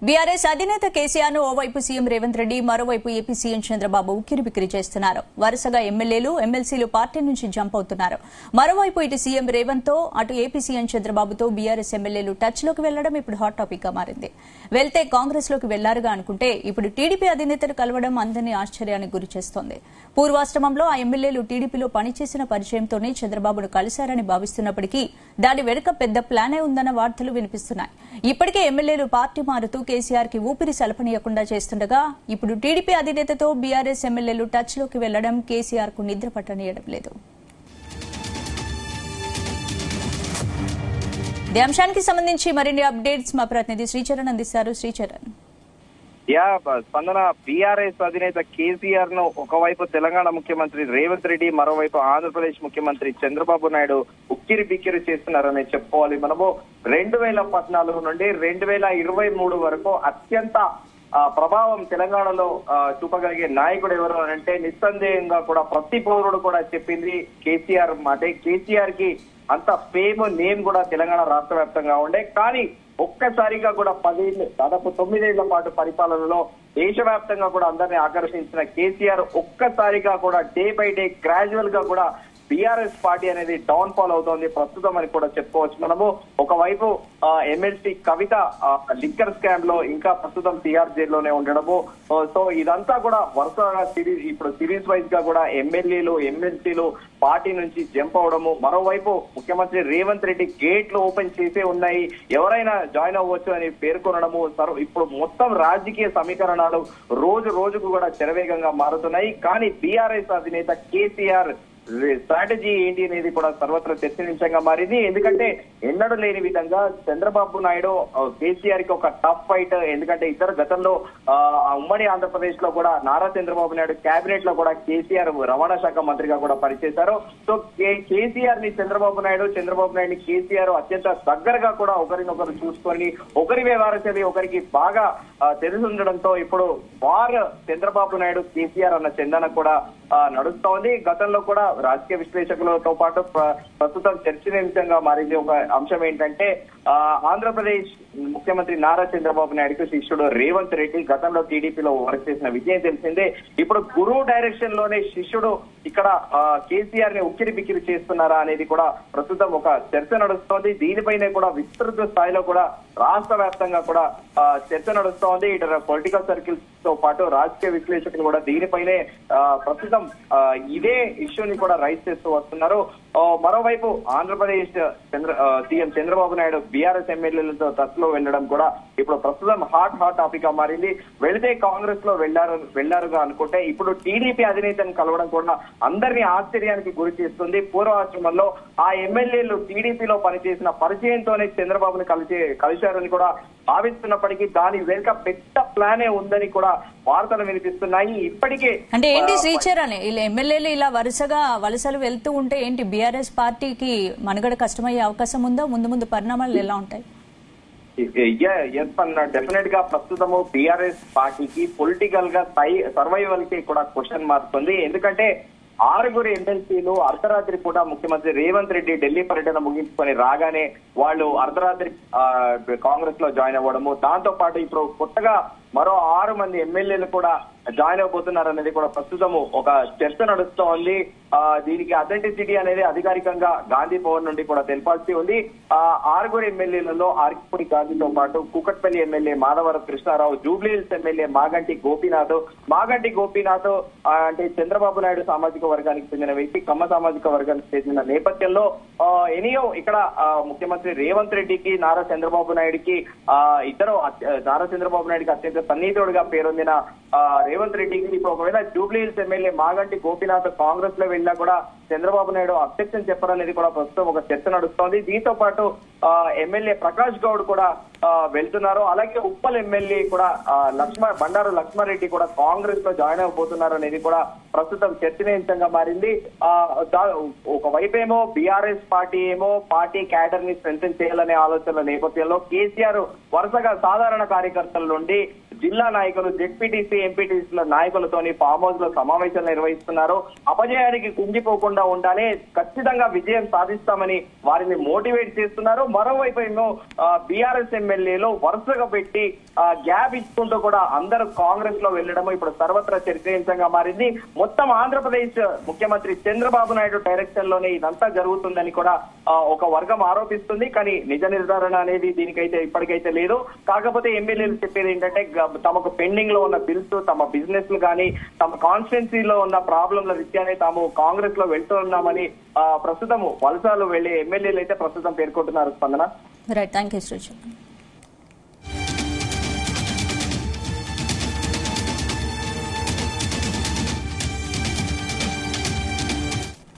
BRS అధినేత కేసీఆర్ ను ఓవైపు సీఎం రేవంత్ రెడ్డి మరోవైపు ఏపీ సీఎం చంద్రబాబు ఉక్కిరిబిక్కిరి చేస్తున్నారు. వరుసగా ఎమ్మెల్యేలు ఎమ్మెల్సీలు పార్టీ నుంచి జంప్ అవుతున్నారు. మరోవైపు ఇటు సీఎం రేవంత్ తో అటు ఏపీ సీఎం చంద్రబాబుతో బీఆర్ఎస్ ఎమ్మెల్యేలు టచ్ లోకి వెళ్లడం ఇప్పుడు హాట్ టాపిక్ గా మారింది. వెళ్తే కాంగ్రెస్ లోకి వెళ్లారుగా అనుకుంటే ఇప్పుడు టీడీపీ అధినేతను కలవడం అందరినీ ఆశ్చర్యానికి గురిచేస్తోంది. పూర్వాశ్రమంలో ఆ ఎమ్మెల్యేలు టీడీపీలో పనిచేసిన పరిచయంతోనే చంద్రబాబును కలిశారని భావిస్తున్నప్పటికీ దాని వెనుక పెద్ద ప్లానే ఉందన్న వార్తలు వినిపిస్తున్నాయి. ఇప్పటికే ఎమ్మెల్యేలు పార్టీ మారుతూ కేసీఆర్ కి ఊపిరి సలపనీయకుండా చేస్తుండగా ఇప్పుడు టీడీపీ అధినేతతో బీఆర్ఎస్ ఎమ్మెల్యేలు టచ్ లోకి వెళ్లడం కేసీఆర్ కు నిద్ర పట్టనీయడం లేదు. ఈ అంశానికి సంబంధించి మరిన్ని అప్డేట్స్ మా ప్రతినిధి శ్రీచరణ్ అందిస్తారు. శ్రీచరణ్, స్పందన, బీఆర్ఎస్ అధినేత కేసీఆర్ ను ఒకవైపు తెలంగాణ ముఖ్యమంత్రి రేవంత్ రెడ్డి, మరోవైపు ఆంధ్రప్రదేశ్ ముఖ్యమంత్రి చంద్రబాబు నాయుడు ఉక్కిరి బిక్కిరి చేస్తున్నారని చెప్పుకోవాలి. మనము 2014 నుండి 2023 వరకు అత్యంత ప్రభావం తెలంగాణలో చూపగలిగే నాయకుడు ఎవరు అంటే నిస్సందేహంగా కూడా ప్రతి పౌరుడు కూడా చెప్పింది కేసీఆర్ మాటే. కేసీఆర్ కి అంత ఫేమ్ నేమ్ కూడా తెలంగాణ రాష్ట్ర వ్యాప్తంగా ఉండే, కానీ ఒక్కసారిగా కూడా 10 ఏళ్ళు, దాదాపు 9 ఏళ్ల పాటు పరిపాలనలో దేశవ్యాప్తంగా కూడా అందరినీ ఆకర్షించిన కేసీఆర్ ఒక్కసారిగా కూడా డే బై డే గ్రాడ్యువల్ గా కూడా బీఆర్ఎస్ పార్టీ అనేది డౌన్ ఫాల్ అవుతోంది ప్రస్తుతం అని కూడా చెప్పుకోవచ్చు. మనము ఒకవైపు ఎమ్మెల్సీ కవిత లిక్కర్ స్కామ్ లో ఇంకా ప్రస్తుతం తిహార్ జైల్లోనే ఉండడము, సో ఇదంతా కూడా వరుసగా సిరీస్ వైజ్ గా కూడా ఎమ్మెల్యేలు ఎమ్మెల్సీలు పార్టీ నుంచి జంప్ అవడము, మరోవైపు ముఖ్యమంత్రి రేవంత్ రెడ్డి గేట్లు ఓపెన్ చేసే ఉన్నాయి, ఎవరైనా జాయిన్ అవ్వచ్చు అని పేర్కొనడము, ఇప్పుడు మొత్తం రాజకీయ సమీకరణాలు రోజు రోజుకు కూడా శరవేగంగా మారుతున్నాయి. కానీ బీఆర్ఎస్ అధినేత కేసీఆర్ స్ట్రాటజీ ఏంటి అనేది కూడా సర్వత్రా చర్చనీయాంశంగా మారింది. ఎందుకంటే ఎన్నడూ లేని విధంగా చంద్రబాబు నాయుడు కేసీఆర్ కి ఒక టఫ్ ఫైట్. ఎందుకంటే ఇద్దరు గతంలో ఉమ్మడి ఆంధ్రప్రదేశ్ లో కూడా నారా చంద్రబాబు నాయుడు కేబినెట్ లో కూడా కేసీఆర్ రవాణా శాఖ మంత్రిగా కూడా పనిచేశారు. సో కేసీఆర్ ని చంద్రబాబు నాయుడిని కేసీఆర్ అత్యంత దగ్గరగా కూడా ఒకరినొకరు చూసుకొని ఒకరి వ్యవహారశైలి ఒకరికి బాగా తెలుసుండడంతో ఇప్పుడు వార్ చంద్రబాబు నాయుడు కేసీఆర్ అన్న చందన కూడా నడుస్తోంది. గతంలో కూడా రాజకీయ విశ్లేషకులతో పాటు ప్రస్తుతం చర్చనీయాంశంగా మారింది ఒక అంశం ఏంటంటే ఆంధ్రప్రదేశ్ ముఖ్యమంత్రి నారా చంద్రబాబు నాయుడుకు శిష్యుడు రేవంత్ రెడ్డి గతంలో టీడీపీలో వర్క్ చేసిన విజయం తెలిసిందే. ఇప్పుడు గురువు డైరెక్షన్ లోనే శిష్యుడు ఇక్కడ కేసీఆర్ ని ఉక్కిరి బిక్కిరి చేస్తున్నారా అనేది కూడా ప్రస్తుతం ఒక చర్చ నడుస్తోంది. దీనిపైనే కూడా విస్తృత స్థాయిలో కూడా రాష్ట్ర వ్యాప్తంగా కూడా చర్చ నడుస్తోంది. ఇటు పొలిటికల్ సర్కిల్స్ తో పాటు రాజకీయ విశ్లేషకులు కూడా దీనిపైనే ప్రస్తుతం ఇదే ఇష్యూని కూడా రైజ్ చేస్తూ వస్తున్నారు. మరోవైపు ఆంధ్రప్రదేశ్ సీఎం చంద్రబాబు నాయుడు బీఆర్ఎస్ ఎమ్మెల్యేలతో టచ్లో వెళ్లడం కూడా ఇప్పుడు ప్రస్తుతం హాట్ టాపిక్ గా మారింది. వెళితే కాంగ్రెస్ లో వెళ్లారుగా అనుకుంటే ఇప్పుడు టీడీపీ అధినేతను కలవడం కూడా అందరినీ ఆశ్చర్యానికి గురి చేస్తుంది. పూర్వాశ్రమంలో ఆ ఎమ్మెల్యేలు టీడీపీలో పనిచేసిన పరిచయంతోనే చంద్రబాబుని కలిశారని కూడా భావిస్తున్నప్పటికీ దాని వెనుక పెద్ద ప్లానే ఉందని కూడా వార్తలు వినిపిస్తున్నాయి. ఇప్పటికే అంటే ఏంటి శ్రీచరణ్, ఇలా ఎమ్మెల్యేలు ఇలా వరుసగా వలసలు వెళ్తూ ఉంటే ఏంటి బీఆర్ఎస్ పార్టీకి మనుగడ కష్టమయ్యే అవకాశం ఉందా? ముందు పరిణామాలు ఎలా ఉంటాయి? డెఫినెట్ గా ప్రస్తుతము బీఆర్ఎస్ పార్టీకి పొలిటికల్ గా సర్వైవల్ కి కూడా క్వశ్చన్ మారుతుంది. ఎందుకంటే 6 ఎమ్మెల్సీలు అర్ధరాత్రి పూట ముఖ్యమంత్రి రేవంత్ రెడ్డి ఢిల్లీ పర్యటన ముగించుకొని రాగానే వాళ్ళు అర్ధరాత్రి కాంగ్రెస్ లో జాయిన్ అవ్వడము, దాంతో పాటు ఇప్పుడు కొత్తగా మరో 6 మంది ఎమ్మెల్యేలు కూడా జాయిన్ అవబోతున్నారు అనేది కూడా ప్రస్తుతము ఒక చర్చ నడుస్తోంది. దీనికి అథెంటిసిటీ అనేది అధికారికంగా గాంధీ భవన్ నుండి కూడా తెలపాల్సి ఉంది. 6 ఎమ్మెల్యేలలో ఆర్కిపూడి గాంధీతో పాటు కూకట్పల్లి ఎమ్మెల్యే మాధవరం కృష్ణారావు, జూబ్లీహిల్స్ ఎమ్మెల్యే మాగంటి గోపీనాథ్ అంటే చంద్రబాబు నాయుడు సామాజిక వర్గానికి చెందిన వ్యక్తి, కమ్మ సామాజిక వర్గానికి చెందిన నేపథ్యంలో ఎనియో ఇక్కడ ముఖ్యమంత్రి రేవంత్ రెడ్డికి నారా చంద్రబాబు నాయుడికి అత్యంత సన్నిహితుడిగా పేరొందిన రేవంత్ రెడ్డికి ఇప్పుడు ఒకవేళ జూబ్లీహిల్స్ ఎమ్మెల్యే మాగంటి గోపీనాథ్ కాంగ్రెస్ లో వెళ్ళినా కూడా చంద్రబాబు నాయుడు అబ్జెక్షన్ చెప్పారనేది కూడా ప్రస్తుతం ఒక చర్చ నడుస్తోంది. దీంతో పాటు ఎమ్మెల్యే ప్రకాష్ గౌడ్ కూడా వెళ్తున్నారు. అలాగే ఉప్పల్ ఎమ్మెల్యే కూడా బండారు లక్ష్మారెడ్డి కూడా కాంగ్రెస్ లో జాయిన్ అవబోతున్నారు అనేది కూడా ప్రస్తుతం చర్చనీయాంశంగా మారింది. ఒకవైపేమో బీఆర్ఎస్ పార్టీ క్యాడర్ ని స్ట్రెంథెన్ చేయాలనే ఆలోచనల నేపథ్యంలో కేసీఆర్ వరుసగా సాధారణ కార్యకర్తల నుండి జిల్లా నాయకులు జెడ్పీటీసీ ఎంపీటీసీల నాయకులతోని ఫామ్ హౌస్ లో సమావేశాలు నిర్వహిస్తున్నారు. అపజయానికి కుంగిపోకుండా ఉండాలి, ఖచ్చితంగా విజయం సాధిస్తామని వారిని మోటివేట్ చేస్తున్నారు. మరోవైపు ఏమో బీఆర్ఎస్ ఎమ్మెల్యేలు వరుసగా పెట్టి గ్యాప్ ఇచ్చుకుంటూ కూడా అందరూ కాంగ్రెస్ లో వెళ్లడం ఇప్పుడు సర్వత్రా చర్చనీయాంశంగా మారింది. మొత్తం ఆంధ్రప్రదేశ్ ముఖ్యమంత్రి చంద్రబాబు నాయుడు డైరెక్షన్ లోనే ఇదంతా జరుగుతుందని కూడా ఒక వర్గం ఆరోపిస్తుంది. కానీ నిజ నిర్ధారణ అనేది దీనికైతే ఇప్పటికైతే లేదు. కాకపోతే ఎమ్మెల్యేలు చెప్పేది ఏంటంటే తమకు పెండింగ్ లో ఉన్న బిల్స్, తమ బిజినెస్ లు కానీ తమ కాన్స్టిట్యున్సీలో ఉన్న ప్రాబ్లంల రీత్యానే తాము కాంగ్రెస్ లో వెళ్తున్నామని ప్రస్తుతం వలసలు వెళ్లే ఎమ్మెల్యేలు అయితే ప్రస్తుతం పేర్కొంటున్నారు. స్పందన. Right, thank you Sreeju.